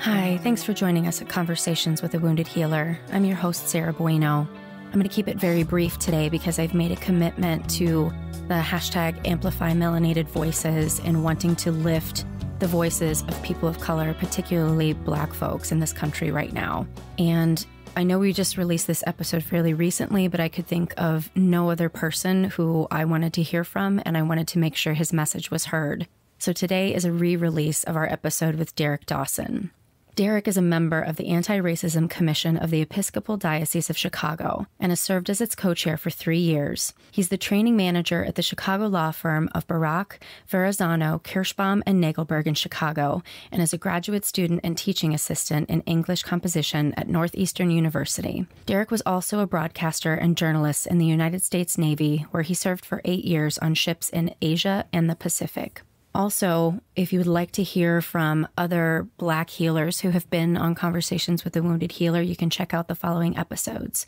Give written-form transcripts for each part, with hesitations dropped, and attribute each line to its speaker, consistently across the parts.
Speaker 1: Hi, thanks for joining us at Conversations with a Wounded Healer. I'm your host, Sarah Bueno. I'm going to keep it very brief today because I've made a commitment to the hashtag Amplify Melanated Voices and wanting to lift the voices of people of color, particularly Black folks in this country right now. And I know we just released this episode fairly recently, but I could think of no other person who I wanted to hear from, and I wanted to make sure his message was heard. So today is a re-release of our episode with Derrick Dawson. Derrick is a member of the Anti-Racism Commission of the Episcopal Diocese of Chicago and has served as its co-chair for 3 years. He's the training manager at the Chicago law firm of Barak, Verrazano, Kirschbaum, and Nagelberg in Chicago, and is a graduate student and teaching assistant in English composition at Northeastern University. Derrick was also a broadcaster and journalist in the United States Navy, where he served for 8 years on ships in Asia and the Pacific. Also, if you would like to hear from other Black healers who have been on Conversations with a Wounded Healer, you can check out the following episodes.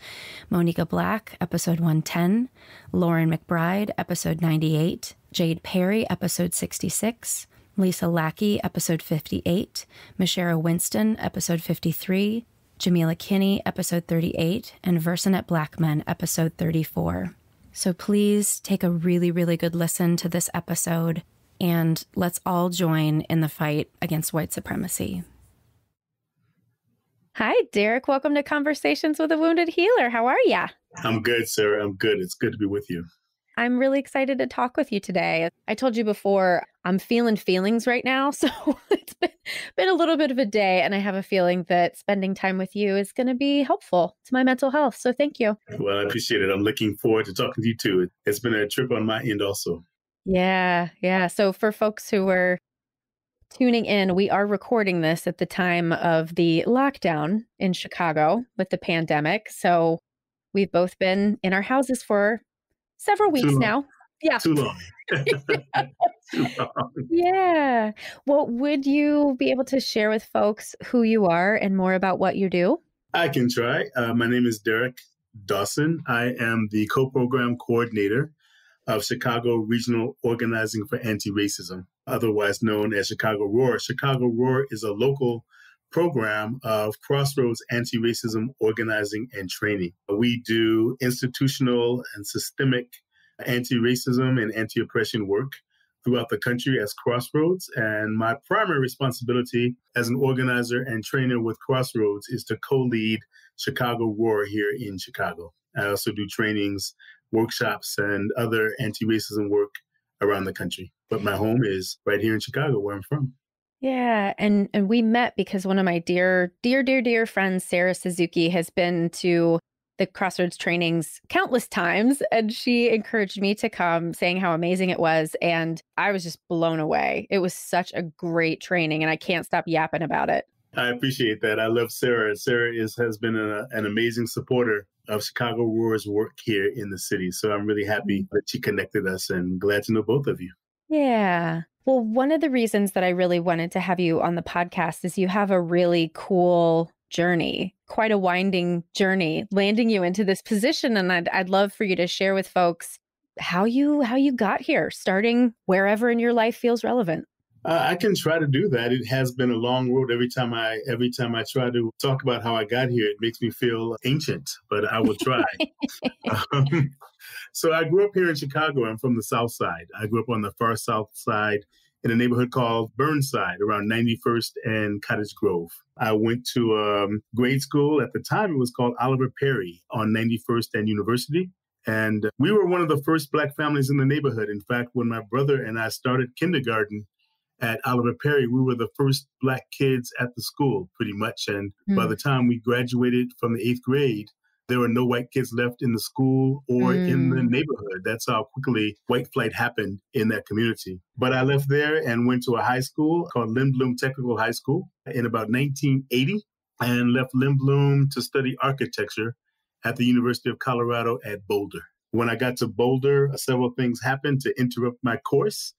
Speaker 1: Monica Black, episode 110, Lauren McBride, episode 98, Jade Perry, episode 66, Lisa Lackey, episode 58, Mashera Winston, episode 53, Jamila Kinney, episode 38, and Versanet Blackman, episode 34. So please take a really, really good listen to this episode, and let's all join in the fight against white supremacy. Hi, Derrick. Welcome to Conversations with a Wounded Healer. How are ya?
Speaker 2: I'm good, Sarah. I'm good. It's good to be with you.
Speaker 1: I'm really excited to talk with you today. I told you before, I'm feeling feelings right now. So it's been a little bit of a day, and I have a feeling that spending time with you is going to be helpful to my mental health. So thank you.
Speaker 2: Well, I appreciate it. I'm looking forward to talking to you too. It's been a trip on my end also.
Speaker 1: Yeah. So for folks who are tuning in, we are recording this at the time of the lockdown in Chicago with the pandemic. So we've both been in our houses for several weeks now. Yeah.
Speaker 2: Too long. Too long.
Speaker 1: Yeah. Well, would you be able to share with folks who you are and more about what you do?
Speaker 2: I can try. My name is Derrick Dawson. I am the co-program coordinator of Chicago Regional Organizing for Anti-Racism, otherwise known as Chicago ROAR. Chicago ROAR is a local program of Crossroads anti-racism organizing and training. We do institutional and systemic anti-racism and anti-oppression work throughout the country as Crossroads. And my primary responsibility as an organizer and trainer with Crossroads is to co-lead Chicago ROAR here in Chicago. I also do trainings, workshops, and other anti-racism work around the country. But my home is right here in Chicago, where I'm from.
Speaker 1: Yeah. And we met because one of my dear friends, Sarah Suzuki, has been to the Crossroads trainings countless times. And she encouraged me to come, saying how amazing it was. And I was just blown away. It was such a great training, and I can't stop yapping about it.
Speaker 2: I appreciate that. I love Sarah. Sarah has been an amazing supporter of Chicago ROAR's work here in the city. So I'm really happy that she connected us, and glad to know both of you.
Speaker 1: Yeah. Well, one of the reasons that I really wanted to have you on the podcast is you have a really cool journey, quite a winding journey, landing you into this position. And I'd love for you to share with folks how you got here, starting wherever in your life feels relevant.
Speaker 2: I can try to do that. It has been a long road. Every time I try to talk about how I got here, it makes me feel ancient, but I will try. So I grew up here in Chicago. I'm from the South Side. I grew up on the far South Side in a neighborhood called Burnside, around 91st and Cottage Grove. I went to grade school. At the time, it was called Oliver Perry on 91st and University. And we were one of the first Black families in the neighborhood. In fact, when my brother and I started kindergarten at Oliver Perry, we were the first Black kids at the school, pretty much. And by the time we graduated from the 8th grade, there were no white kids left in the school or in the neighborhood. That's how quickly white flight happened in that community. But I left there and went to a high school called Lindblom Technical High School in about 1980, and left Lindblom to study architecture at the University of Colorado at Boulder. When I got to Boulder, several things happened to interrupt my course.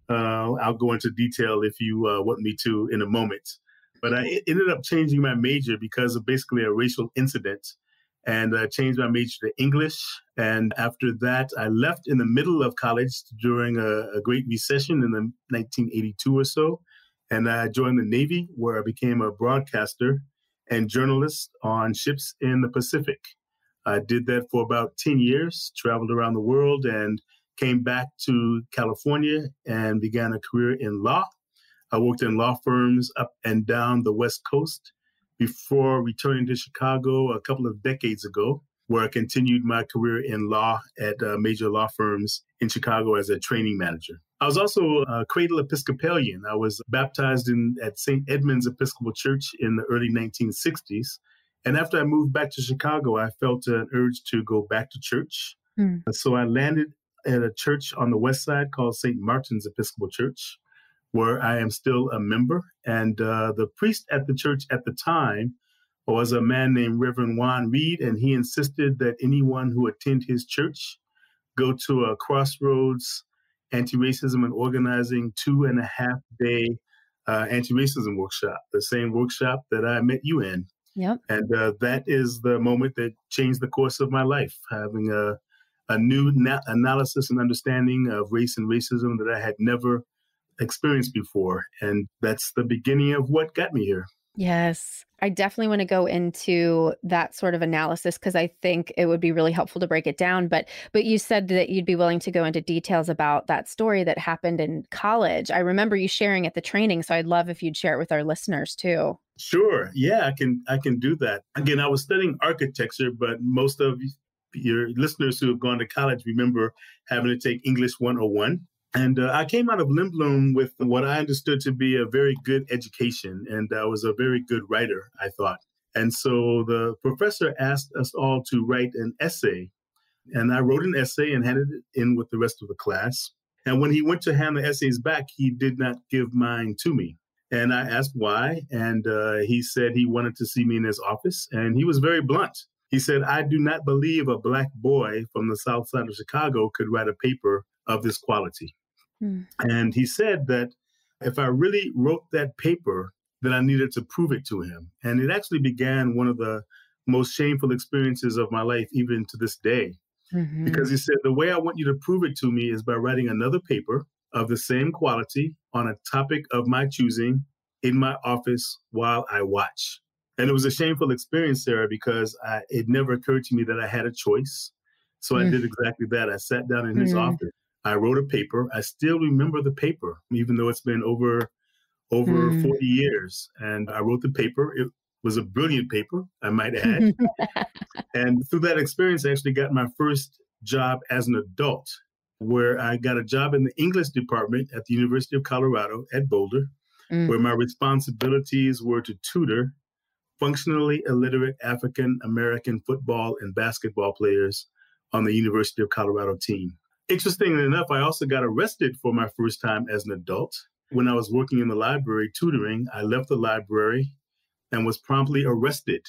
Speaker 2: I'll go into detail if you want me to in a moment. But I ended up changing my major because of basically a racial incident, and changed my major to English. And after that, I left in the middle of college during a great recession in the 1982 or so, And I joined the Navy, where I became a broadcaster and journalist on ships in the Pacific. I did that for about 10 years, traveled around the world, and came back to California and began a career in law. I worked in law firms up and down the West Coast before returning to Chicago a couple of decades ago, where I continued my career in law at major law firms in Chicago as a training manager. I was also a cradle Episcopalian. I was baptized at St. Edmund's Episcopal Church in the early 1960s. And after I moved back to Chicago, I felt an urge to go back to church. So I landed at a church on the west side called St. Martin's Episcopal Church, where I am still a member. And the priest at the church at the time was a man named Reverend Juan Reed, and he insisted that anyone who attend his church go to a Crossroads Anti-Racism and Organizing 2.5-day anti-racism workshop, the same workshop that I met you in.
Speaker 1: Yep.
Speaker 2: And that is the moment that changed the course of my life, having a new analysis and understanding of race and racism that I had never experienced before. And that's the beginning of what got me here.
Speaker 1: Yes. I definitely want to go into that sort of analysis because I think it would be really helpful to break it down. But you said that you'd be willing to go into details about that story that happened in college. I remember you sharing at the training, so I'd love if you'd share it with our listeners too.
Speaker 2: Sure. Yeah, I can do that. Again, I was studying architecture, but most of your listeners who have gone to college remember having to take English 101. And I came out of Lindblom with what I understood to be a very good education. And I was a very good writer, I thought. And so the professor asked us all to write an essay. And I wrote an essay and handed it in with the rest of the class. And when he went to hand the essays back, he did not give mine to me. And I asked why. And he said he wanted to see me in his office. And he was very blunt. He said, "I do not believe a Black boy from the South Side of Chicago could write a paper of this quality." And he said that if I really wrote that paper, then I needed to prove it to him. And it actually began one of the most shameful experiences of my life, even to this day. Because he said, the way I want you to prove it to me is by writing another paper of the same quality on a topic of my choosing in my office while I watch. And it was a shameful experience, Sarah, because it never occurred to me that I had a choice. So I did exactly that. I sat down in his office. I wrote a paper. I still remember the paper, even though it's been over 40 years. And I wrote the paper. It was a brilliant paper, I might add. And through that experience, I actually got my first job as an adult, where I got a job in the English department at the University of Colorado at Boulder, where my responsibilities were to tutor functionally illiterate African American football and basketball players on the University of Colorado team. Interestingly enough, I also got arrested for my first time as an adult. When I was working in the library tutoring, I left the library and was promptly arrested.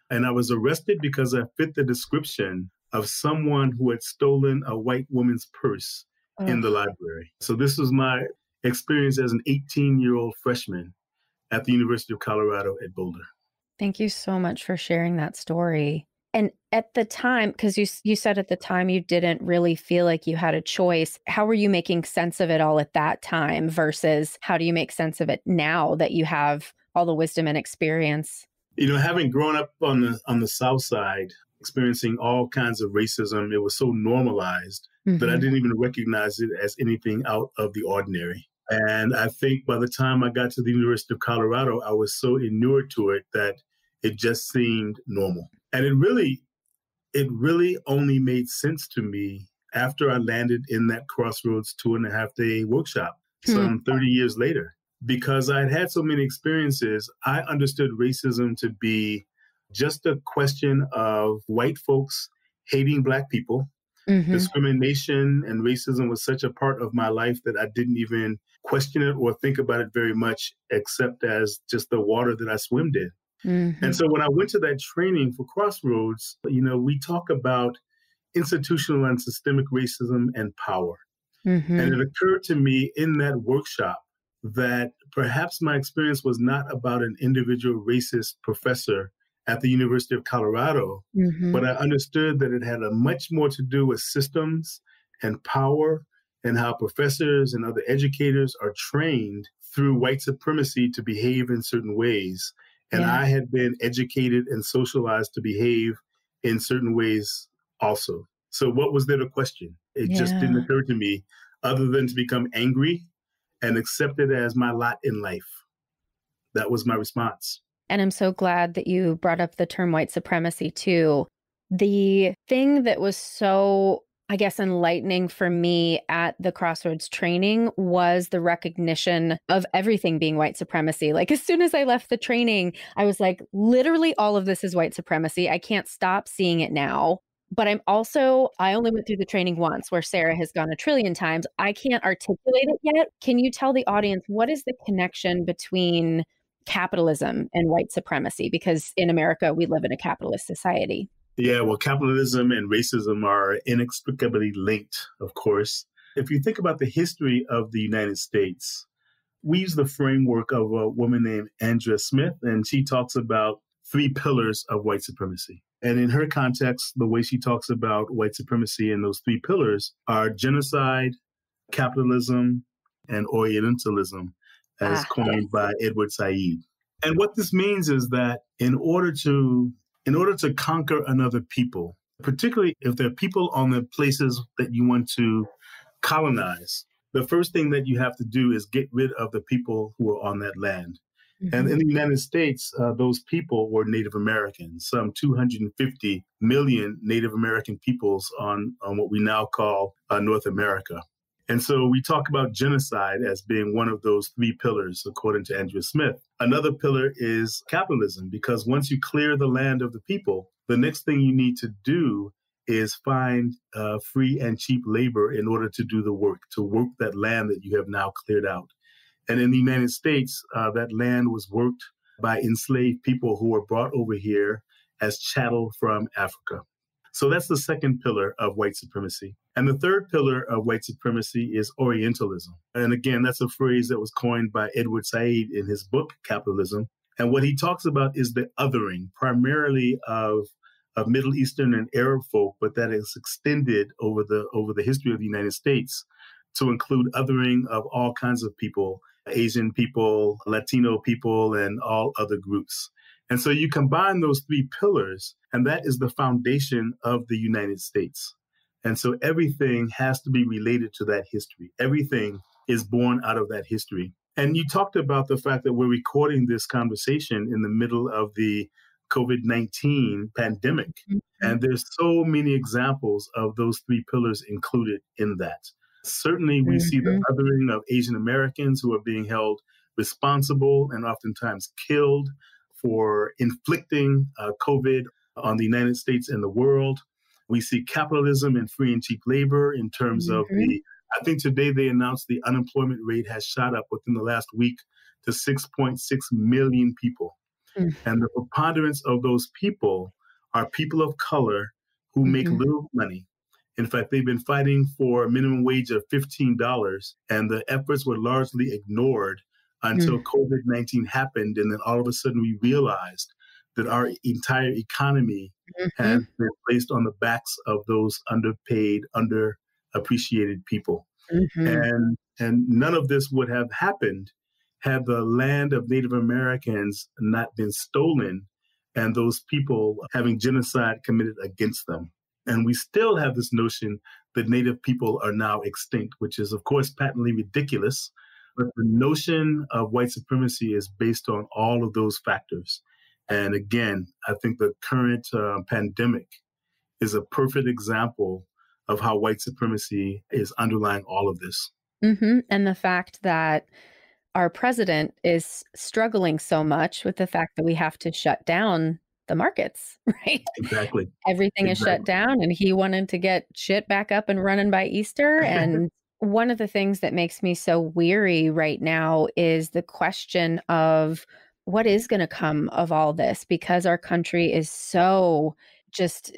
Speaker 2: And I was arrested because I fit the description of someone who had stolen a white woman's purse in the library. So this was my experience as an 18-year-old freshman at the University of Colorado at Boulder.
Speaker 1: Thank you so much for sharing that story. And at the time, because you said at the time you didn't really feel like you had a choice, how were you making sense of it all at that time versus how do you make sense of it now that you have all the wisdom and experience?
Speaker 2: You know, having grown up on the South Side, experiencing all kinds of racism, it was so normalized that I didn't even recognize it as anything out of the ordinary. And I think by the time I got to the University of Colorado, I was so inured to it that it just seemed normal. And it really only made sense to me after I landed in that Crossroads 2.5-day workshop some 30 years later. Because I'd had so many experiences, I understood racism to be just a question of white folks hating Black people. Discrimination and racism was such a part of my life that I didn't even question it or think about it very much, except as just the water that I swam in. And so when I went to that training for Crossroads, you know, we talk about institutional and systemic racism and power. And it occurred to me in that workshop that perhaps my experience was not about an individual racist professor at the University of Colorado, but I understood that it had a much more to do with systems and power and how professors and other educators are trained through white supremacy to behave in certain ways. And
Speaker 1: Yeah.
Speaker 2: I had been educated and socialized to behave in certain ways also. So what was there to question? It just didn't
Speaker 1: Yeah.
Speaker 2: occur to me other than to become angry and accept it as my lot in life. That was my response.
Speaker 1: And I'm so glad that you brought up the term white supremacy too. The thing that was so, I guess, enlightening for me at the Crossroads training was the recognition of everything being white supremacy. Like, as soon as I left the training, I was like, literally all of this is white supremacy. I can't stop seeing it now. But I only went through the training once, where Sarah has gone a trillion times. I can't articulate it yet. Can you tell the audience what is the connection between capitalism and white supremacy? Because in America, we live in a capitalist society.
Speaker 2: Yeah, well, capitalism and racism are inexplicably linked, of course. If you think about the history of the United States, we use the framework of a woman named Andrea Smith, and she talks about three pillars of white supremacy. And in her context, the way she talks about white supremacy and those three pillars are genocide, capitalism, and Orientalism, as coined by Edward Said. And what this means is that in order to conquer another people, particularly if there are people on the places that you want to colonize, the first thing that you have to do is get rid of the people who are on that land. Mm-hmm. And in the United States, those people were Native Americans, some 250 million Native American peoples on what we now call North America. And so we talk about genocide as being one of those three pillars, according to Andrea Smith. Another pillar is capitalism, because once you clear the land of the people, the next thing you need to do is find free and cheap labor in order to do the work, to work that land that you have now cleared out. And in the United States, that land was worked by enslaved people who were brought over here as chattel from Africa. So that's the second pillar of white supremacy. And the third pillar of white supremacy is Orientalism. And again, that's a phrase that was coined by Edward Said in his book, Capitalism. And what he talks about is the othering, primarily of Middle Eastern and Arab folk, but that is extended over the history of the United States to include othering of all kinds of people, Asian people, Latino people, and all other groups. And so you combine those three pillars, and that is the foundation of the United States. And so everything has to be related to that history. Everything is born out of that history. And you talked about the fact that we're recording this conversation in the middle of the COVID-19 pandemic. Mm-hmm. And there's so many examples of those three pillars included in that. Certainly, we see the othering of Asian Americans who are being held responsible and oftentimes killed for inflicting COVID on the United States and the world. We see capitalism and free and cheap labor in terms of I think today they announced the unemployment rate has shot up within the last week to 6.6 million people. And the preponderance of those people are people of color who make little money. In fact, they've been fighting for a minimum wage of $15, and the efforts were largely ignored until COVID-19 happened. And then all of a sudden we realized that our entire economy has been placed on the backs of those underpaid, underappreciated people. And none of this would have happened had the land of Native Americans not been stolen and those people having genocide committed against them. And we still have this notion that Native people are now extinct, which is, of course, patently ridiculous. But the notion of white supremacy is based on all of those factors. And again, I think the current pandemic is a perfect example of how white supremacy is underlying all of this.
Speaker 1: And the fact that our president is struggling so much with the fact that we have to shut down the markets, right?
Speaker 2: Exactly.
Speaker 1: Everything is shut down, and he wanted to get shit back up and running by Easter. And one of the things that makes me so weary right now is the question of what is going to come of all this, because our country is so just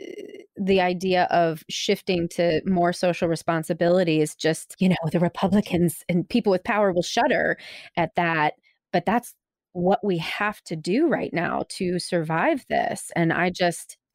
Speaker 1: the idea of shifting to more social responsibility is just, the Republicans and people with power will shudder at that. But that's what we have to do right now to survive this. And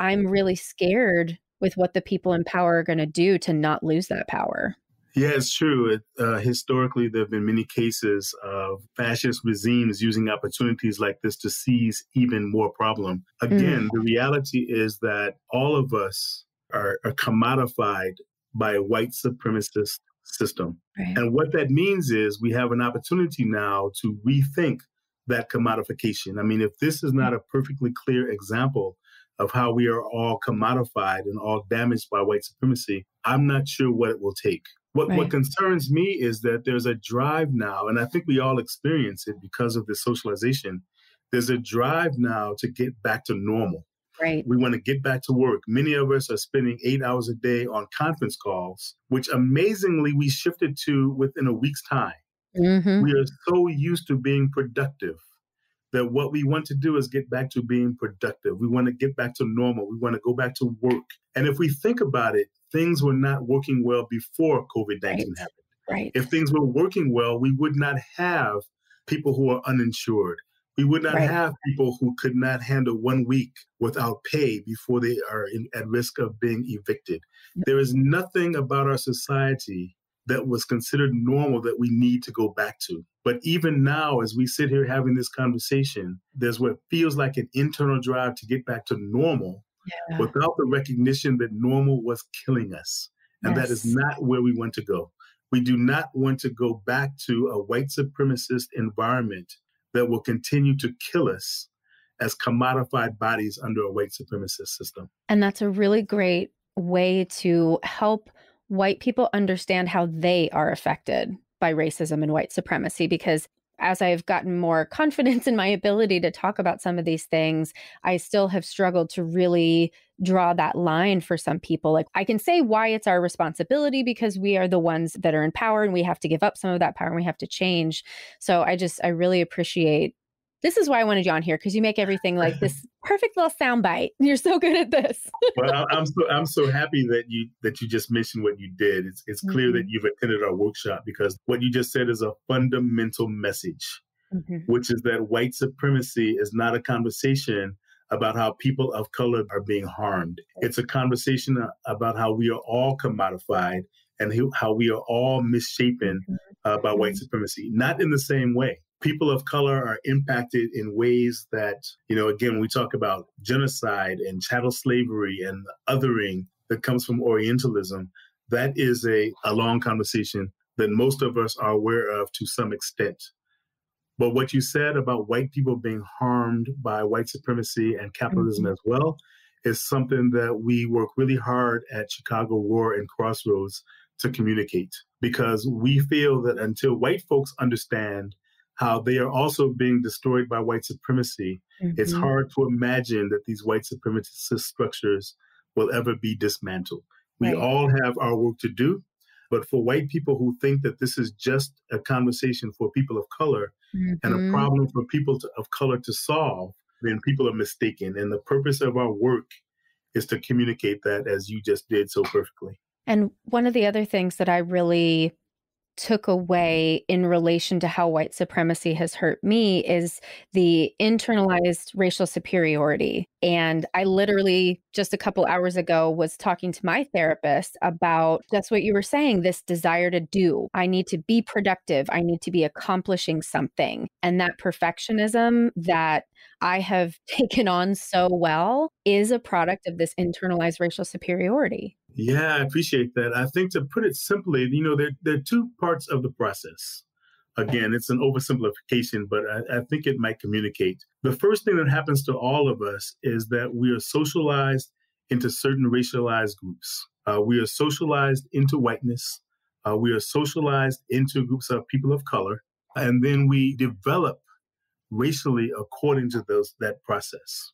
Speaker 1: I'm really scared with what the people in power are going to do to not lose that power.
Speaker 2: Yeah, it's true. Historically, there have been many cases of fascist regimes using opportunities like this to seize even more problem.
Speaker 1: Mm,
Speaker 2: Again, the reality is that all of us are commodified by a white supremacist system.
Speaker 1: right.
Speaker 2: And what that means is we have an opportunity now to rethink that commodification. I mean, if this is not a perfectly clear example of how we are all commodified and all damaged by white supremacy, I'm not sure what it will take. What
Speaker 1: Right.
Speaker 2: concerns me is that there's a drive now, and I think we all experience it because of this socialization. There's a drive now to get back to normal.
Speaker 1: Right.
Speaker 2: We want to get back to work. Many of us are spending 8 hours a day on conference calls, which amazingly we shifted to within a week's time.
Speaker 1: Hmm.
Speaker 2: We are so used to being productive that what we want to do is get back to being productive. We want to get back to normal. We want to go back to work. And if we think about it, things were not working well before COVID
Speaker 1: Right.
Speaker 2: 19 happened.
Speaker 1: Right.
Speaker 2: If things were working well, we would not have people who are uninsured. We would not
Speaker 1: Right.
Speaker 2: have people who could not handle 1 week without pay before they are at risk of being evicted. There is nothing about our society that was considered normal that we need to go back to. But even now, as we sit here having this conversation, there's what feels like an internal drive to get back to normal
Speaker 1: Yeah.
Speaker 2: without the recognition that normal was killing us. And that is
Speaker 1: Yes.
Speaker 2: not where we want to go. We do not want to go back to a white supremacist environment that will continue to kill us as commodified bodies under a white supremacist system.
Speaker 1: And that's a really great way to help white people understand how they are affected by racism and white supremacy. Because as I've gotten more confidence in my ability to talk about some of these things, I still have struggled to really draw that line for some people. Like, I can say why it's our responsibility because we are the ones that are in power and we have to give up some of that power and we have to change. So I really appreciate. This is why I wanted you on here, because you make everything like this perfect little soundbite. You're so good at this.
Speaker 2: Well, I'm so happy that you just mentioned what you did. It's clear that
Speaker 1: Mhm.
Speaker 2: you've attended our workshop because what you just said is a fundamental message,
Speaker 1: Mhm.
Speaker 2: which is that white supremacy is not a conversation about how people of color are being harmed. It's a conversation about how we are all commodified and how we are all misshapen by white
Speaker 1: Mhm.
Speaker 2: supremacy, not in the same way. People of color are impacted in ways that, again, when we talk about genocide and chattel slavery and othering that comes from Orientalism, that is a long conversation that most of us are aware of to some extent. But what you said about white people being harmed by white supremacy and capitalism
Speaker 1: Mhm.
Speaker 2: as well is something that we work really hard at Chicago Roar and Crossroads to communicate, because we feel that until white folks understand how they are also being destroyed by white supremacy, it's
Speaker 1: Mhm.
Speaker 2: hard to imagine that these white supremacist structures will ever be dismantled. We
Speaker 1: Right.
Speaker 2: all have our work to do, but for white people who think that this is just a conversation for people of color and a
Speaker 1: Mhm.
Speaker 2: problem for people of color to solve, then people are mistaken. And the purpose of our work is to communicate that, as you just did so perfectly.
Speaker 1: And one of the other things that I really took away in relation to how white supremacy has hurt me is the internalized racial superiority. And I literally just a couple hours ago was talking to my therapist about just what you were saying, this desire to do. I need to be productive. I need to be accomplishing something. And that perfectionism that I have taken on so well is a product of this internalized racial superiority.
Speaker 2: Yeah, I appreciate that. I think to put it simply, there are two parts of the process. Again, it's an oversimplification, but I think it might communicate. The first thing that happens to all of us is that we are socialized into certain racialized groups. We are socialized into whiteness. We are socialized into groups of people of color. And then we develop racially according to that process.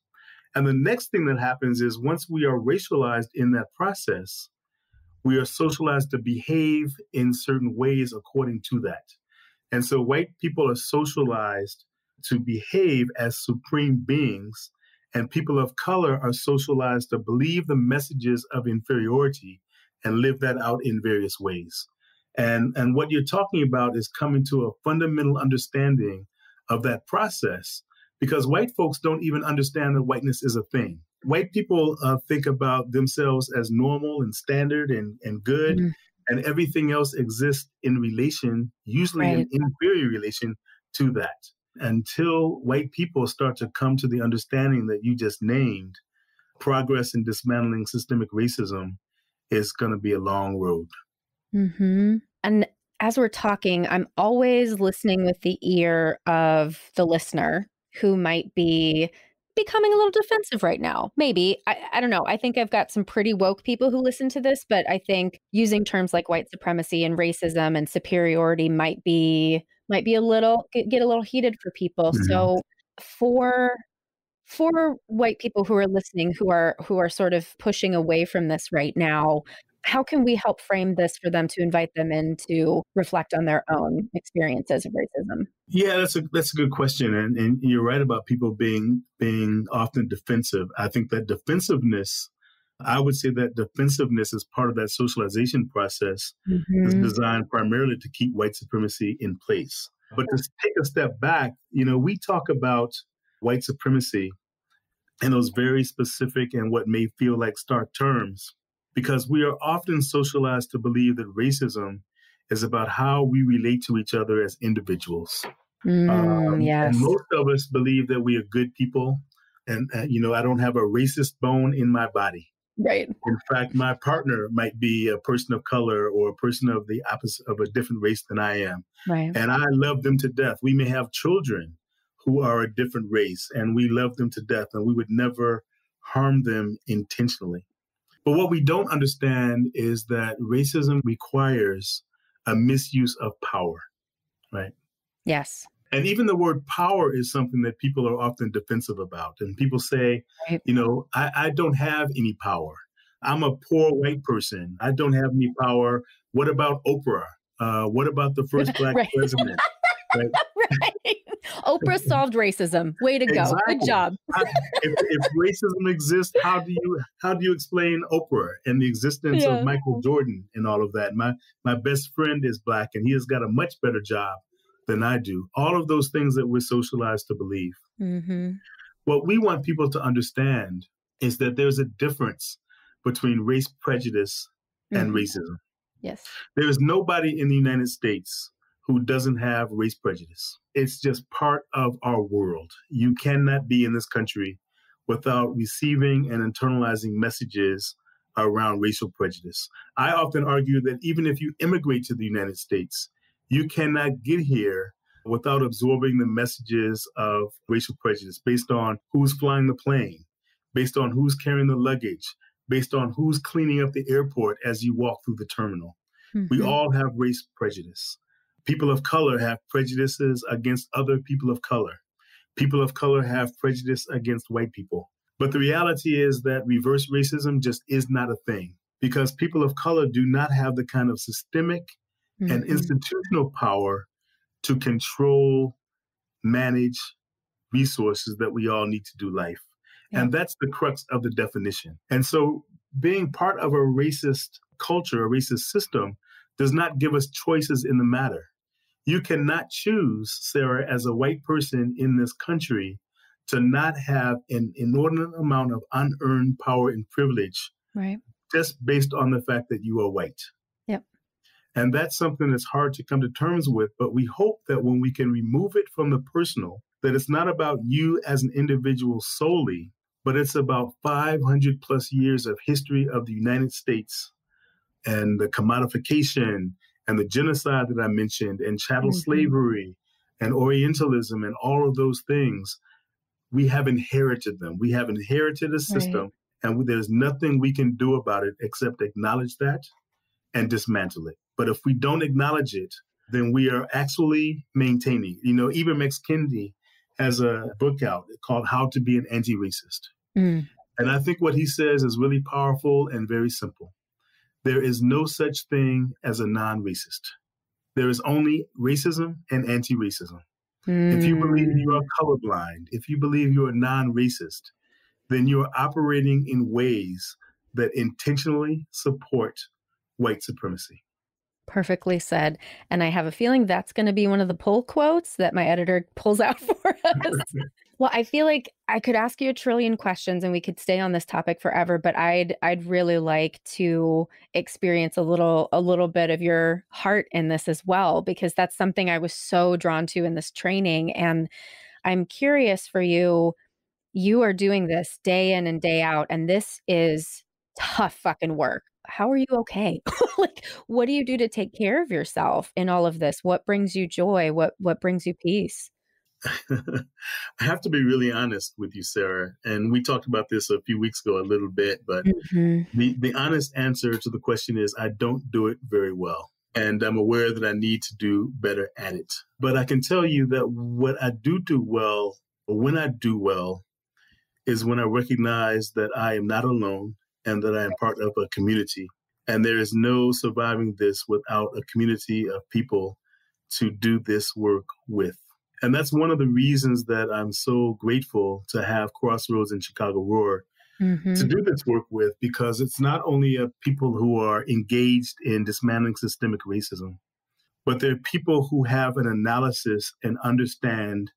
Speaker 2: And the next thing that happens is once we are racialized in that process, we are socialized to behave in certain ways according to that. And so white people are socialized to behave as supreme beings, and people of color are socialized to believe the messages of inferiority and live that out in various ways. And what you're talking about is coming to a fundamental understanding of that process, because white folks don't even understand that whiteness is a thing. White people think about themselves as normal and standard and good. And everything else exists in relation, usually
Speaker 1: Right.
Speaker 2: in inferior relation to that. Until white people start to come to the understanding that you just named, progress in dismantling systemic racism is going to be a long road.
Speaker 1: Mm-hmm. And as we're talking, I'm always listening with the ear of the listener who might be becoming a little defensive right now. Maybe. I don't know. I think I've got some pretty woke people who listen to this, but I think using terms like white supremacy and racism and superiority might be a little get a little heated for people.
Speaker 2: Mhm.
Speaker 1: So for white people who are listening, who are sort of pushing away from this right now, how can we help frame this for them to invite them in to reflect on their own experiences of racism?
Speaker 2: Yeah, that's a good question, and you're right about people being often defensive. I think that defensiveness, I would say that defensiveness is part of that socialization process that's
Speaker 1: Mhm.
Speaker 2: designed primarily to keep white supremacy in place. But to take a step back, we talk about white supremacy in those very specific and what may feel like stark terms, because we are often socialized to believe that racism is about how we relate to each other as individuals. And
Speaker 1: Yes.
Speaker 2: most of us believe that we are good people. And, I don't have a racist bone in my body.
Speaker 1: Right.
Speaker 2: In fact, my partner might be a person of color or a person of the opposite of a different race than I am.
Speaker 1: Right.
Speaker 2: And I love them to death. We may have children who are a different race and we love them to death and we would never harm them intentionally. But what we don't understand is that racism requires a misuse of power, right?
Speaker 1: Yes.
Speaker 2: And even the word power is something that people are often defensive about. And people say,
Speaker 1: Right.
Speaker 2: I don't have any power. I'm a poor white person. I don't have any power. What about Oprah? What about the first black
Speaker 1: Right.
Speaker 2: president? Right?
Speaker 1: Right. Oprah solved racism. Way to go. Good
Speaker 2: Exactly.
Speaker 1: job.
Speaker 2: If racism exists, how do you explain Oprah and the existence of
Speaker 1: Yeah.
Speaker 2: Michael Jordan and all of that? My best friend is black and he has got a much better job than I do. All of those things that we're socialized to believe.
Speaker 1: Mm-hmm.
Speaker 2: What we want people to understand is that there's a difference between race prejudice and
Speaker 1: Mm-hmm.
Speaker 2: racism.
Speaker 1: Yes.
Speaker 2: There is nobody in the United States who doesn't have race prejudice. It's just part of our world. You cannot be in this country without receiving and internalizing messages around racial prejudice. I often argue that even if you immigrate to the United States, you cannot get here without absorbing the messages of racial prejudice based on who's flying the plane, based on who's carrying the luggage, based on who's cleaning up the airport as you walk through the terminal. We
Speaker 1: Mm-hmm.
Speaker 2: all have race prejudice. People of color have prejudices against other people of color. People of color have prejudice against white people. But the reality is that reverse racism just is not a thing because people of color do not have the kind of systemic and
Speaker 1: Mm-hmm.
Speaker 2: institutional power to control, manage resources that we all need to do life.
Speaker 1: Yeah.
Speaker 2: And that's the crux of the definition. And so being part of a racist culture, a racist system, does not give us choices in the matter. You cannot choose, Sarah, as a white person in this country to not have an inordinate amount of unearned power and privilege
Speaker 1: Right.
Speaker 2: just based on the fact that you are white.
Speaker 1: Yep.
Speaker 2: And that's something that's hard to come to terms with, but we hope that when we can remove it from the personal, that it's not about you as an individual solely, but it's about 500 plus years of history of the United States and the commodification and the genocide that I mentioned and chattel
Speaker 1: Mm-hmm.
Speaker 2: slavery and Orientalism and all of those things. We have inherited them. We have inherited a system and there's nothing we can do about it except acknowledge that and dismantle it. But if we don't acknowledge it, then we are actually maintaining. Ibram X. Kendi has a book out called How to Be an Anti-Racist.
Speaker 1: Mm.
Speaker 2: And I think what he says is really powerful and very simple. There is no such thing as a non-racist. There is only racism and anti-racism. If you believe you are colorblind, if you believe you are non-racist, then you are operating in ways that intentionally support white supremacy.
Speaker 1: Perfectly said. And I have a feeling that's going to be one of the pull quotes that my editor pulls out for us. Well, I feel like I could ask you a trillion questions and we could stay on this topic forever, but I'd really like to experience a little bit of your heart in this as well, because that's something I was so drawn to in this training. And I'm curious for you. You are doing this day in and day out, and this is tough fucking work. How are you okay? Like, what do you do to take care of yourself in all of this? What brings you joy? What brings you peace?
Speaker 2: I have to be really honest with you, Sarah. And we talked about this a few weeks ago a little bit, but
Speaker 1: Mhm.
Speaker 2: the honest answer to the question is I don't do it very well. And I'm aware that I need to do better at it. But I can tell you that what I do well, or when I do well, is when I recognize that I am not alone and that I am part of a community. And there is no surviving this without a community of people to do this work with. And that's one of the reasons that I'm so grateful to have Crossroads and Chicago Roar to
Speaker 1: Mhm.
Speaker 2: do this work with, because it's not only people who are engaged in dismantling systemic racism, but they're people who have an analysis and understand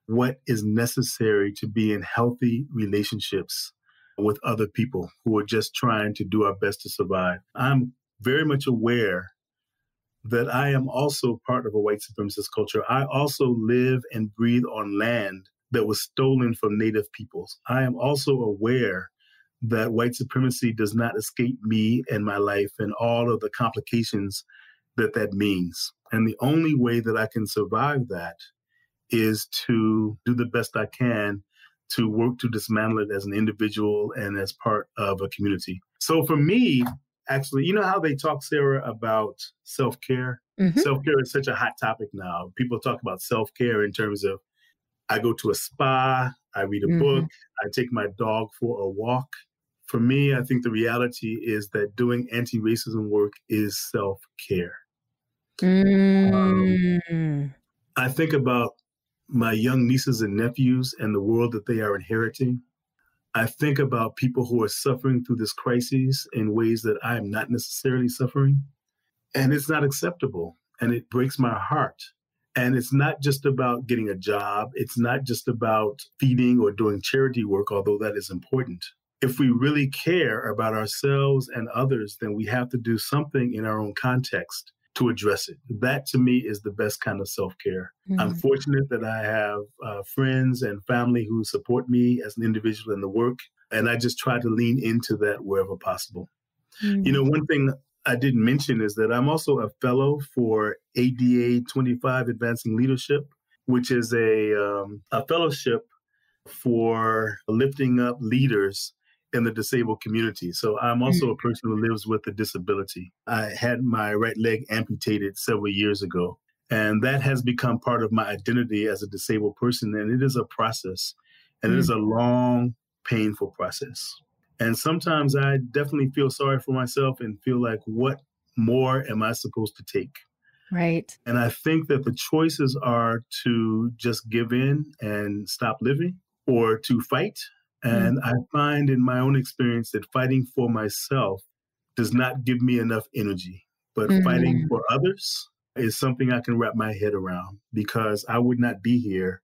Speaker 2: what is necessary to be in healthy relationships with other people who are just trying to do our best to survive. I'm very much aware that I am also part of a white supremacist culture. I also live and breathe on land that was stolen from Native peoples. I am also aware that white supremacy does not escape me and my life and all of the complications that that means. And the only way that I can survive that is to do the best I can to work to dismantle it as an individual and as part of a community. So for me, actually, you know how they talk, Sarah, about self-care?
Speaker 1: Mhm.
Speaker 2: Self-care is such a hot topic now. People talk about self-care in terms of I go to a spa, I read a book,
Speaker 1: Mhm.
Speaker 2: I take my dog for a walk. For me, I think the reality is that doing anti-racism work is self-care. Um,
Speaker 1: Mm.
Speaker 2: I think about my young nieces and nephews and the world that they are inheriting. I think about people who are suffering through this crisis in ways that I am not necessarily suffering. And it's not acceptable. And it breaks my heart. And it's not just about getting a job. It's not just about feeding or doing charity work, although that is important. If we really care about ourselves and others, then we have to do something in our own context to address it. That to me is the best kind of self care. I'm
Speaker 1: Mm.
Speaker 2: fortunate that I have friends and family who support me as an individual in the work. And I just try to lean into that wherever possible. You
Speaker 1: Mm.
Speaker 2: know, one thing I didn't mention is that I'm also a fellow for ADA 25 Advancing Leadership, which is a fellowship for lifting up leaders in the disabled community. So I'm also a person who lives with a disability. I had my right leg amputated several years ago, and that has become part of my identity as a disabled person. And it is a process, and it
Speaker 1: Mm.
Speaker 2: is a long, painful process. And sometimes I definitely feel sorry for myself and feel like, what more am I supposed to take?
Speaker 1: Right.
Speaker 2: And I think that the choices are to just give in and stop living or to fight.
Speaker 1: Mm.
Speaker 2: And I find in my own experience that fighting for myself does not give me enough energy, but fighting
Speaker 1: Mm.
Speaker 2: for others is something I can wrap my head around, because I would not be here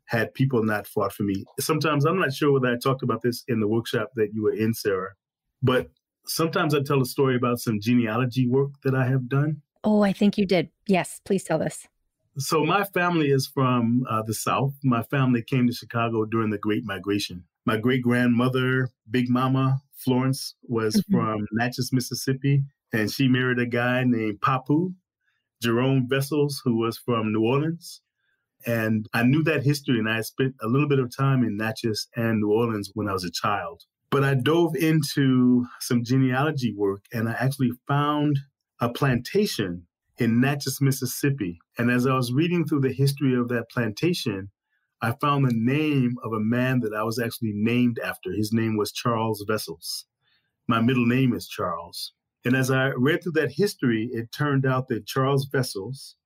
Speaker 2: had people not fought for me. Sometimes I'm not sure whether I talked about this in the workshop that you were in, Sarah, but sometimes I tell a story about some genealogy work that I have done.
Speaker 1: Oh, I think you did. Yes, please tell this.
Speaker 2: So my family is from the South. My family came to Chicago during the Great Migration. My great grandmother, Big Mama Florence, was
Speaker 1: Mhm.
Speaker 2: from Natchez, Mississippi, and she married a guy named Papu Jerome Vessels, who was from New Orleans. And I knew that history, and I spent a little bit of time in Natchez and New Orleans when I was a child. But I dove into some genealogy work, and I actually found a plantation in Natchez, Mississippi. And as I was reading through the history of that plantation, I found the name of a man that I was actually named after. His name was Charles Vessels. My middle name is Charles. And as I read through that history, it turned out that Charles Vessels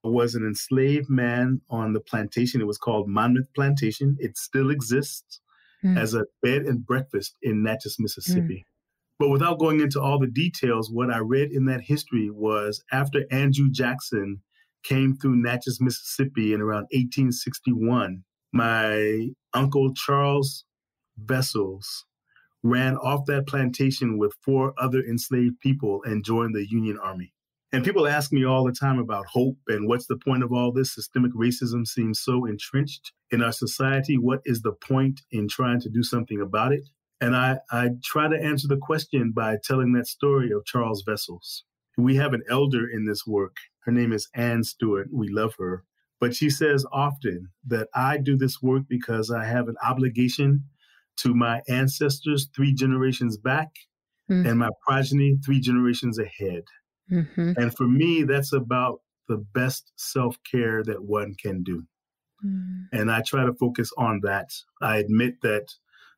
Speaker 2: was an enslaved man on the plantation. It was called Monmouth Plantation. It still exists
Speaker 1: Mm.
Speaker 2: as a bed and breakfast in Natchez,
Speaker 1: Mm.
Speaker 2: Mississippi. But without going into all the details, what I read in that history was after Andrew Jackson came through Natchez, Mississippi in around 1861, my uncle Charles Vessels ran off that plantation with 4 other enslaved people and joined the Union Army. And people ask me all the time about hope and what's the point of all this? Systemic racism seems so entrenched in our society. What is the point in trying to do something about it? And I try to answer the question by telling that story of Charles Vessels. We have an elder in this work. Her name is Ann Stewart. We love her. But she says often that I do this work because I have an obligation to my ancestors 3 generations back and my progeny 3 generations ahead.
Speaker 1: Mm-hmm.
Speaker 2: And for me, that's about the best self-care that one can do. And I try to focus on that. I admit that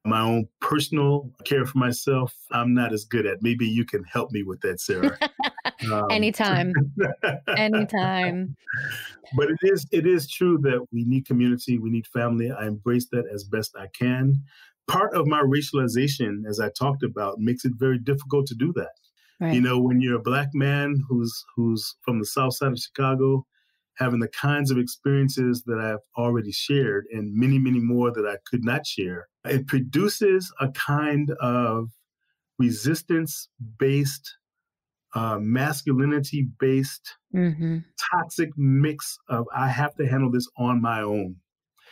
Speaker 2: my own personal care for myself, I'm not as good at. Maybe you can help me with that, Sarah.
Speaker 1: Anytime. Anytime.
Speaker 2: But it is true that we need community, we need family. I embrace that as best I can. Part of my racialization, as I talked about, makes it very difficult to do that.
Speaker 1: Right.
Speaker 2: You know, when you're a Black man who's from the South Side of Chicago, having the kinds of experiences that I've already shared and many, many more that I could not share, it produces a kind of resistance-based, masculinity-based, toxic mix of I have to handle this on my own.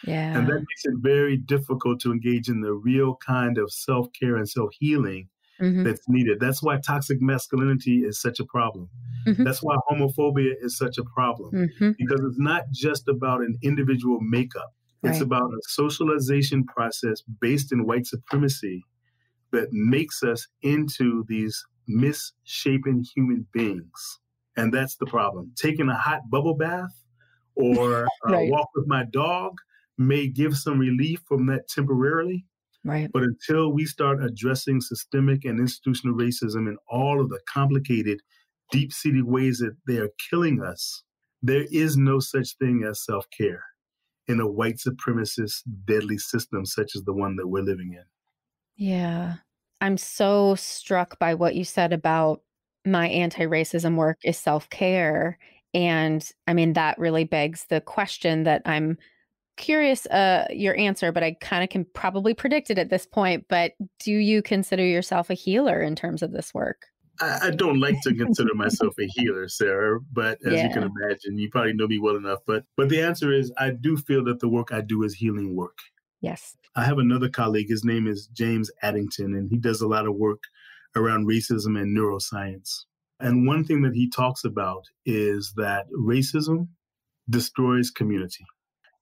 Speaker 1: Yeah.
Speaker 2: And that makes it very difficult to engage in the real kind of self-care and self-healing that's needed. That's why toxic masculinity is such a problem. That's why homophobia is such a problem. Because it's not just about an individual makeup. It's about a socialization process based in white supremacy that makes us into these misshapen human beings. And that's the problem. Taking a hot bubble bath or a walk with my dog may give some relief from that temporarily.
Speaker 1: Right.
Speaker 2: But until we start addressing systemic and institutional racism and all of the complicated, deep-seated ways that they are killing us, there is no such thing as self-care in a white supremacist, deadly system such as the one that we're living in.
Speaker 1: Yeah. I'm so struck by what you said about my anti-racism work is self-care. And I mean, that really begs the question that I'm curious your answer, but I kind of can probably predict it at this point. But do you consider yourself a healer in terms of this work?
Speaker 2: I don't like to consider myself a healer, Sarah, but as you can imagine, you probably know me well enough. But the answer is I do feel that the work I do is healing work.
Speaker 1: Yes.
Speaker 2: I have another colleague, his name is James Addington, and he does a lot of work around racism and neuroscience. And one thing that he talks about is that racism destroys community.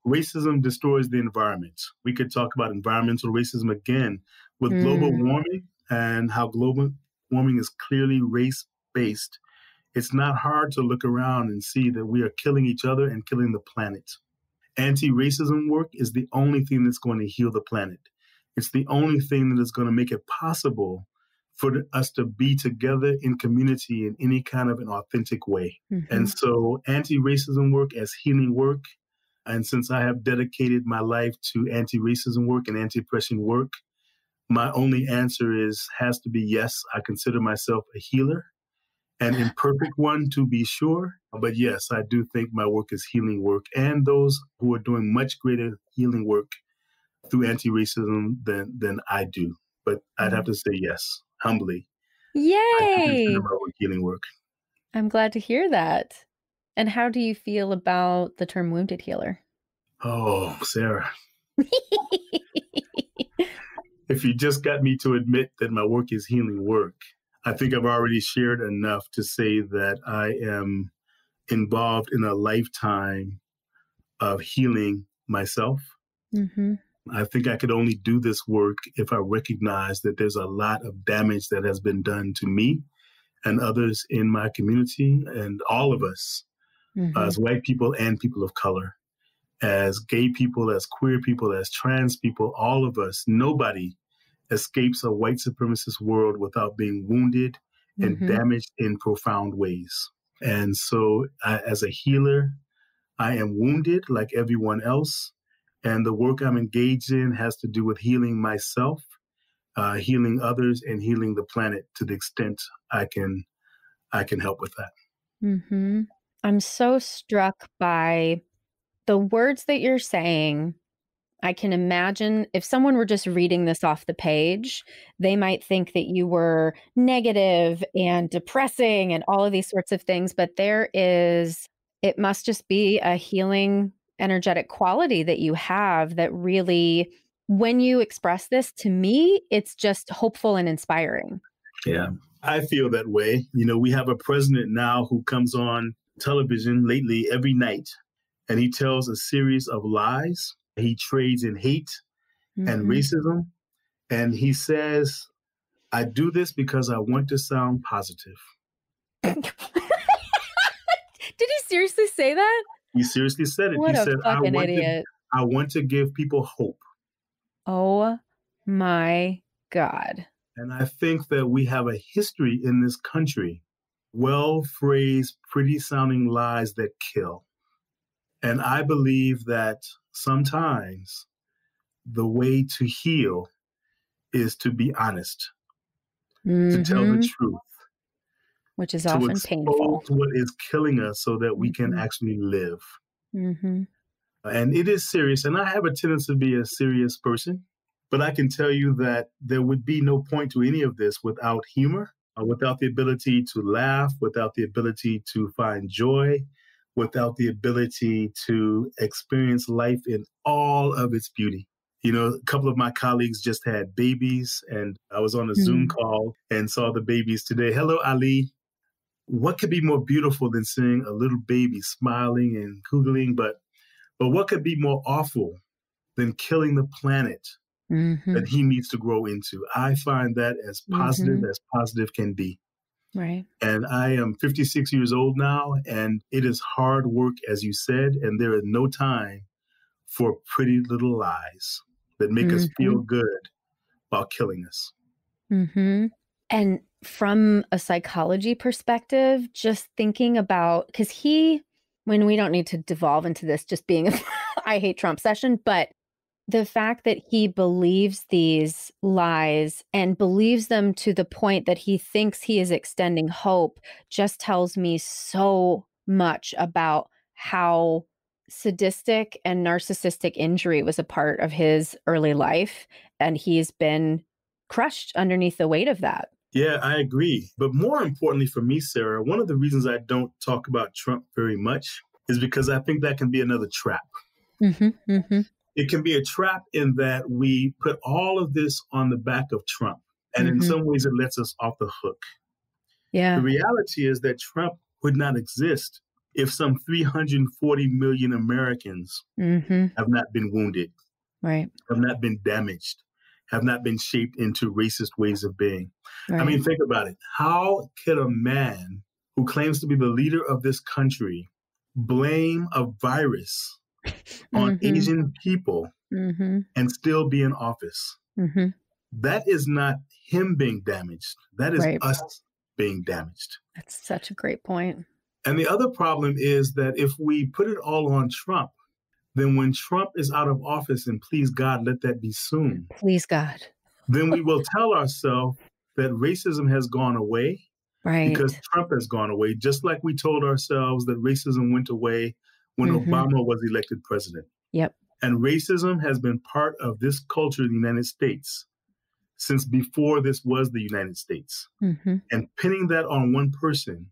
Speaker 2: Racism destroys the environment. We could talk about environmental racism again with global warming and how global warming is clearly race-based. It's not hard to look around and see that we are killing each other and killing the planet. Anti-racism work is the only thing that's going to heal the planet. It's the only thing that is going to make it possible for us to be together in community in any kind of an authentic way. And so anti-racism work as healing work, and since I have dedicated my life to anti-racism work and anti-oppression work, my only answer has to be yes, I consider myself a healer, an imperfect one to be sure. But yes, I do think my work is healing work, and those who are doing much greater healing work through anti-racism than I do. But I'd have to say yes, humbly.
Speaker 1: Yay!
Speaker 2: I do consider my work healing work.
Speaker 1: I'm glad to hear that. And how do you feel about the term wounded healer?
Speaker 2: Oh, Sarah. If you just got me to admit that my work is healing work, I think I've already shared enough to say that I am involved in a lifetime of healing myself. I think I could only do this work if I recognize that there's a lot of damage that has been done to me and others in my community and all of us as white people and people of color, as gay people, as queer people, as trans people, all of us. Nobody escapes a white supremacist world without being wounded and damaged in profound ways. And so as a healer, I am wounded like everyone else. And the work I'm engaged in has to do with healing myself healing others and healing the planet to the extent I can help with that.
Speaker 1: Mm-hmm. I'm so struck by the words that you're saying. I can imagine if someone were just reading this off the page, they might think that you were negative and depressing and all of these sorts of things. But it must just be a healing, energetic quality that you have that really, when you express this to me, it's just hopeful and inspiring.
Speaker 2: Yeah, I feel that way. We have a president now who comes on television lately every night, and he tells a series of lies. He trades in hate and racism. And he says, I do this because I want to sound positive.
Speaker 1: Did he seriously say that?
Speaker 2: He seriously said it.
Speaker 1: What
Speaker 2: he
Speaker 1: a
Speaker 2: said,
Speaker 1: fucking idiot.
Speaker 2: I want to give people hope.
Speaker 1: Oh my God.
Speaker 2: And I think that we have a history in this country, well-phrased, pretty-sounding lies that kill. And I believe that sometimes the way to heal is to be honest, to tell the truth,
Speaker 1: which is often painful.
Speaker 2: What is killing us so that we can actually live. And it is serious. And I have a tendency to be a serious person, but I can tell you that there would be no point to any of this without humor, without the ability to laugh, without the ability to find joy, without the ability to experience life in all of its beauty. A couple of my colleagues just had babies, and I was on a Zoom call and saw the babies today. Hello, Ali. What could be more beautiful than seeing a little baby smiling and googling? But what could be more awful than killing the planet that he needs to grow into? I find that as positive can be.
Speaker 1: Right.
Speaker 2: And I am 56 years old now, and it is hard work, as you said, and there is no time for pretty little lies that make us feel good while killing us.
Speaker 1: And from a psychology perspective, just thinking about, because when we don't need to devolve into this just being a I hate Trump session, but the fact that he believes these lies and believes them to the point that he thinks he is extending hope just tells me so much about how sadistic and narcissistic injury was a part of his early life. And he's been crushed underneath the weight of that.
Speaker 2: Yeah, I agree. But more importantly for me, Sarah, one of the reasons I don't talk about Trump very much is because I think that can be another trap. It can be a trap in that we put all of this on the back of Trump. And in some ways, it lets us off the hook.
Speaker 1: Yeah.
Speaker 2: The reality is that Trump would not exist if some 340 million Americans have not been wounded,
Speaker 1: right,
Speaker 2: have not been damaged, have not been shaped into racist ways of being.
Speaker 1: right.
Speaker 2: I mean, think about it. How could a man who claims to be the leader of this country blame a virus on Asian people and still be in office? That is not him being damaged. That is us being damaged.
Speaker 1: That's such a great point.
Speaker 2: And the other problem is that if we put it all on Trump, then when Trump is out of office, and please God, let that be soon.
Speaker 1: Please God.
Speaker 2: Then we will tell ourselves that racism has gone away because Trump has gone away, just like we told ourselves that racism went away when Obama was elected president.
Speaker 1: Yep.
Speaker 2: And racism has been part of this culture in the United States since before this was the United States. And pinning that on one person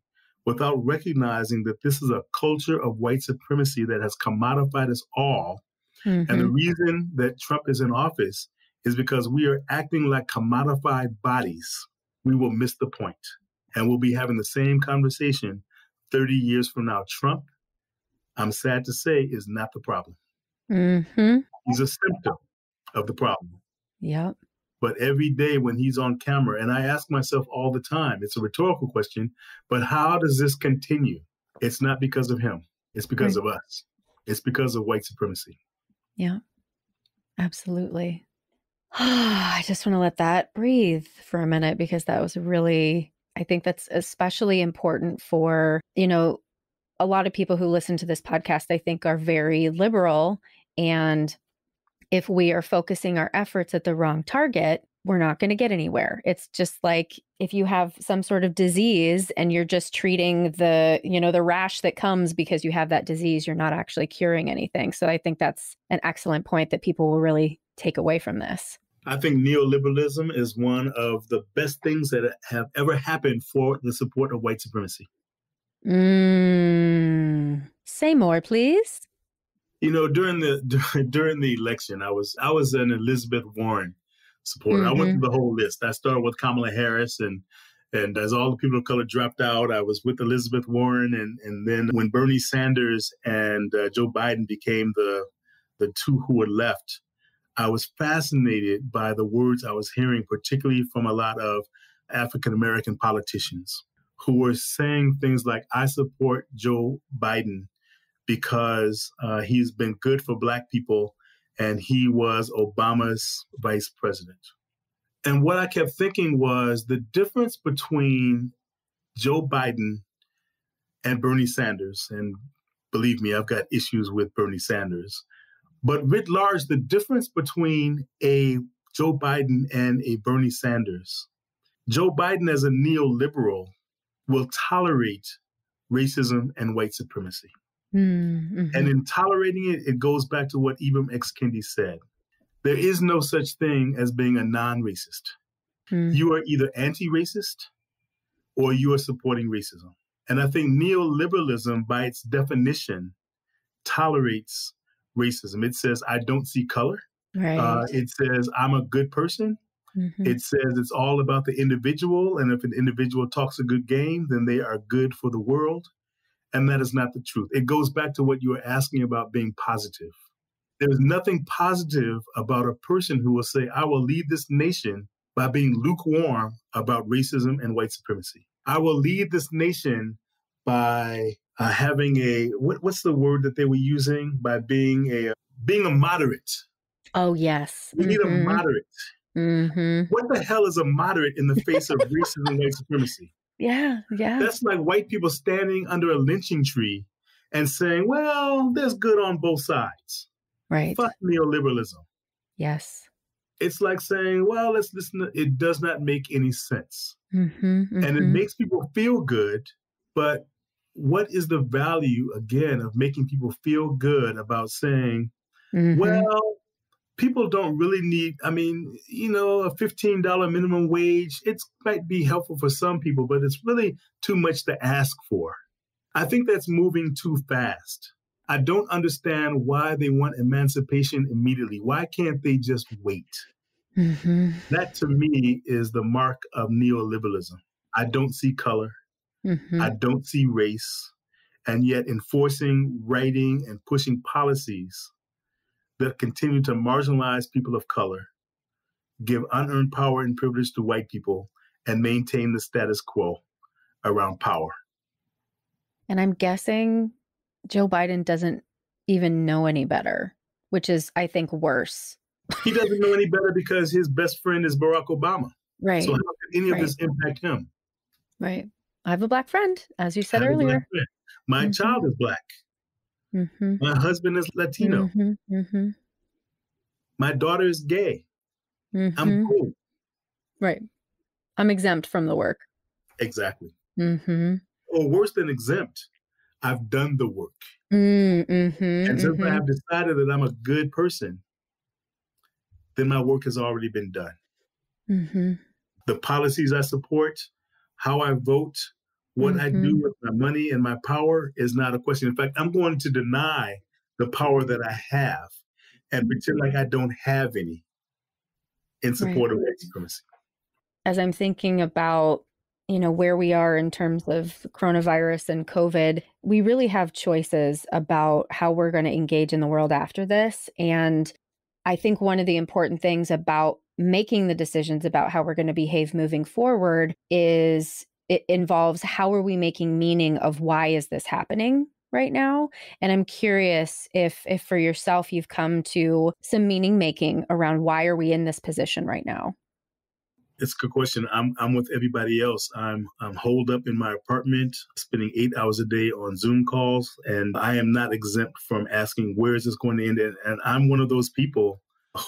Speaker 2: without recognizing that this is a culture of white supremacy that has commodified us all. And the reason that Trump is in office is because we are acting like commodified bodies. We will miss the point. And we'll be having the same conversation 30 years from now. Trump, I'm sad to say, is not the problem. He's a symptom of the problem.
Speaker 1: Yep.
Speaker 2: But every day when he's on camera, and I ask myself all the time, it's a rhetorical question, but how does this continue? It's not because of him. It's because of us. It's because of white supremacy.
Speaker 1: Yeah, absolutely. I just want to let that breathe for a minute because that was really, I think that's especially important for, a lot of people who listen to this podcast, I think are very liberal. And if we are focusing our efforts at the wrong target, we're not going to get anywhere. It's just like if you have some sort of disease and you're just treating the rash that comes because you have that disease, you're not actually curing anything. So I think that's an excellent point that people will really take away from this.
Speaker 2: I think neoliberalism is one of the best things that have ever happened for the support of white supremacy.
Speaker 1: Say more, please.
Speaker 2: During the election, I was an Elizabeth Warren supporter. I went through the whole list. I started with Kamala Harris, and as all the people of color dropped out, I was with Elizabeth Warren, and then when Bernie Sanders and Joe Biden became the two who were left, I was fascinated by the words I was hearing, particularly from a lot of African American politicians who were saying things like, "I support Joe Biden because he's been good for Black people and he was Obama's vice president." And what I kept thinking was the difference between Joe Biden and Bernie Sanders, and believe me, I've got issues with Bernie Sanders, but writ large, the difference between a Joe Biden and a Bernie Sanders, Joe Biden as a neoliberal will tolerate racism and white supremacy. And in tolerating it, it goes back to what Ibram X. Kendi said. There is no such thing as being a non-racist. You are either anti-racist or you are supporting racism. And I think neoliberalism, by its definition, tolerates racism. It says, I don't see color.
Speaker 1: Right.
Speaker 2: It says, I'm a good person. It says it's all about the individual. And if an individual talks a good game, then they are good for the world. And that is not the truth. It goes back to what you were asking about being positive. There's nothing positive about a person who will say, I will lead this nation by being lukewarm about racism and white supremacy. I will lead this nation by having what's the word that they were using? By being a moderate.
Speaker 1: Oh, yes.
Speaker 2: We need a moderate. What the hell is a moderate in the face of racism and white supremacy?
Speaker 1: Yeah.
Speaker 2: That's like white people standing under a lynching tree and saying, well, there's good on both sides.
Speaker 1: Right.
Speaker 2: Fuck neoliberalism.
Speaker 1: Yes.
Speaker 2: It's like saying, well, let's listen. It does not make any sense. And it makes people feel good. But what is the value, again, of making people feel good about saying, well, people don't really need, a $15 minimum wage, it might be helpful for some people, but it's really too much to ask for. I think that's moving too fast. I don't understand why they want emancipation immediately. Why can't they just wait? That, to me, is the mark of neoliberalism. I don't see color. I don't see race. And yet enforcing, writing, and pushing policies that continue to marginalize people of color, give unearned power and privilege to white people, and maintain the status quo around power.
Speaker 1: And I'm guessing Joe Biden doesn't even know any better, which is, I think, worse.
Speaker 2: He doesn't know any better because his best friend is Barack Obama.
Speaker 1: Right.
Speaker 2: So how could any of this impact him?
Speaker 1: Right. I have a Black friend, as you said earlier.
Speaker 2: My child is Black. My husband is Latino. My daughter is gay. I'm cool.
Speaker 1: Right. I'm exempt from the work.
Speaker 2: Exactly. Or worse than exempt, I've done the work. And since I have decided that I'm a good person, then my work has already been done. The policies I support, how I vote, what I do with my money and my power is not a question. In fact, I'm going to deny the power that I have and pretend like I don't have any in support of white supremacy.
Speaker 1: As I'm thinking about, where we are in terms of coronavirus and COVID, we really have choices about how we're going to engage in the world after this. And I think one of the important things about making the decisions about how we're going to behave moving forward is it involves how are we making meaning of why is this happening right now? And I'm curious if for yourself, you've come to some meaning making around why are we in this position right now?
Speaker 2: It's a good question. I'm with everybody else. I'm holed up in my apartment, spending 8 hours a day on Zoom calls, and I am not exempt from asking where is this going to end. And I'm one of those people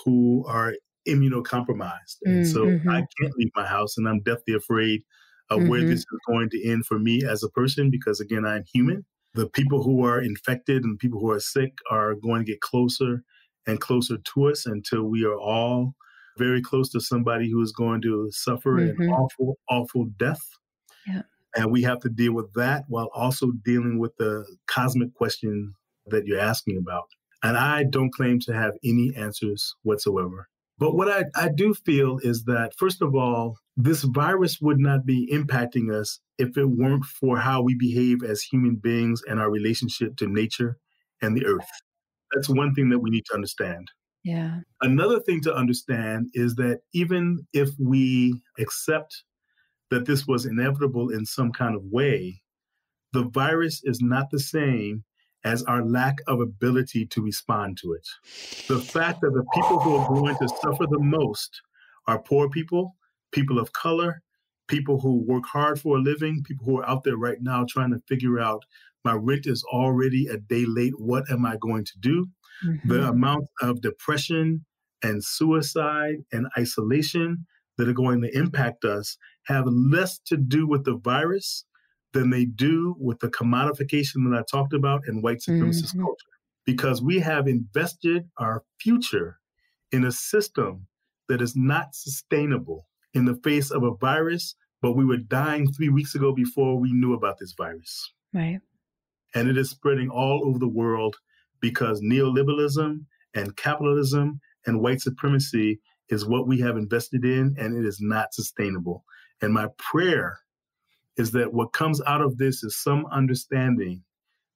Speaker 2: who are immunocompromised. And so I can't leave my house, and I'm deathly afraid of where this is going to end for me as a person, because again, I'm human. The people who are infected and people who are sick are going to get closer and closer to us until we are all very close to somebody who is going to suffer an awful, awful death.
Speaker 1: Yeah.
Speaker 2: And we have to deal with that while also dealing with the cosmic question that you're asking about. And I don't claim to have any answers whatsoever. But what I do feel is that, first of all, this virus would not be impacting us if it weren't for how we behave as human beings and our relationship to nature and the earth. That's one thing that we need to understand.
Speaker 1: Yeah.
Speaker 2: Another thing to understand is that even if we accept that this was inevitable in some kind of way, the virus is not the same as our lack of ability to respond to it. The fact that the people who are going to suffer the most are poor people, people of color, people who work hard for a living, people who are out there right now trying to figure out, my rent is already a day late, what am I going to do? The amount of depression and suicide and isolation that are going to impact us have less to do with the virus than they do with the commodification that I talked about in white supremacist culture. Because we have invested our future in a system that is not sustainable in the face of a virus, but we were dying 3 weeks ago before we knew about this virus.
Speaker 1: Right.
Speaker 2: And it is spreading all over the world because neoliberalism and capitalism and white supremacy is what we have invested in, and it is not sustainable. And my prayer is that what comes out of this is some understanding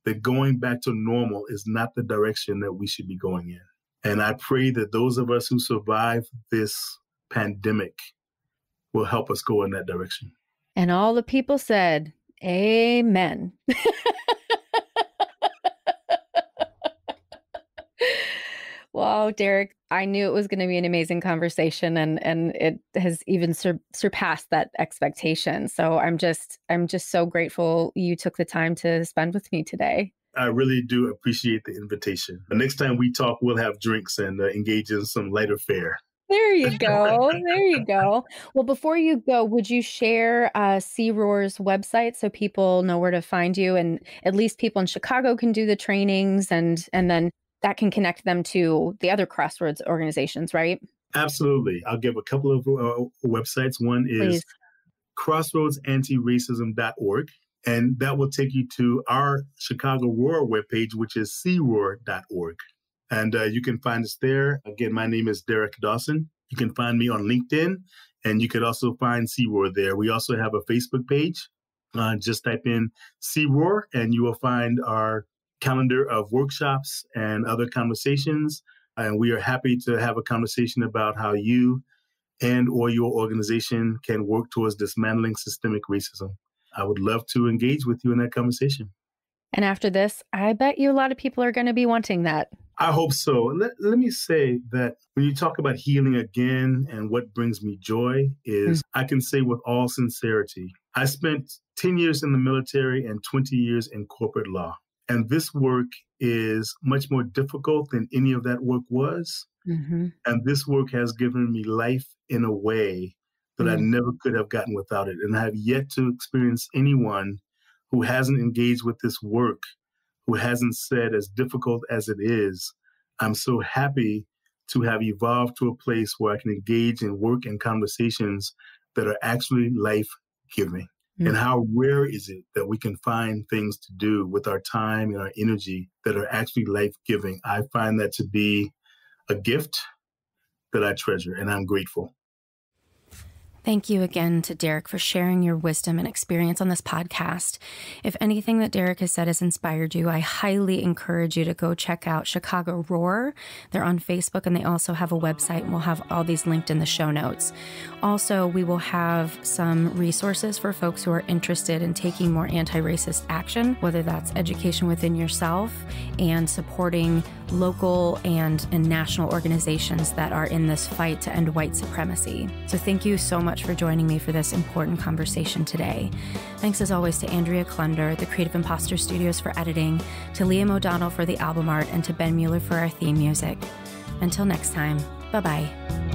Speaker 2: that going back to normal is not the direction that we should be going in. And I pray that those of us who survive this pandemic will help us go in that direction.
Speaker 1: And all the people said, amen. Wow, Derrick, I knew it was going to be an amazing conversation, and it has even surpassed that expectation. So I'm just so grateful you took the time to spend with me today.
Speaker 2: I really do appreciate the invitation. The next time we talk, we'll have drinks and engage in some lighter fare.
Speaker 1: There you go. There you go. Well, before you go, would you share CROAR's website so people know where to find you, and at least people in Chicago can do the trainings, and then that can connect them to the other Crossroads organizations, right?
Speaker 2: Absolutely. I'll give a couple of websites. One is crossroadsanti-racism.org, and that will take you to our Chicago Roar webpage, which is croar.org. And you can find us there. Again, my name is Derrick Dawson. You can find me on LinkedIn, and you can also find CROAR there. We also have a Facebook page. Just type in CROAR, and you will find our calendar of workshops and other conversations. And we are happy to have a conversation about how you and or your organization can work towards dismantling systemic racism. I would love to engage with you in that conversation.
Speaker 1: And after this, I bet you a lot of people are going to be wanting that.
Speaker 2: I hope so. Let me say that when you talk about healing again, and what brings me joy is I can say with all sincerity, I spent 10 years in the military and 20 years in corporate law. And this work is much more difficult than any of that work was. And this work has given me life in a way that I never could have gotten without it. And I have yet to experience anyone who hasn't engaged with this work, who hasn't said, as difficult as it is, I'm so happy to have evolved to a place where I can engage in work and conversations that are actually life-giving. And how rare is it that we can find things to do with our time and our energy that are actually life-giving? I find that to be a gift that I treasure, and I'm grateful.
Speaker 1: Thank you again to Derrick for sharing your wisdom and experience on this podcast. If anything that Derrick has said has inspired you, I highly encourage you to go check out Chicago Roar. They're on Facebook, and they also have a website, and we'll have all these linked in the show notes. Also, we will have some resources for folks who are interested in taking more anti-racist action, whether that's education within yourself and supporting local and national organizations that are in this fight to end white supremacy. So thank you so much for joining me for this important conversation today. Thanks as always to Andrea Klunder, the Creative Imposter Studios, for editing, to Liam O'Donnell for the album art, and to Ben Mueller for our theme music. Until next time, bye-bye.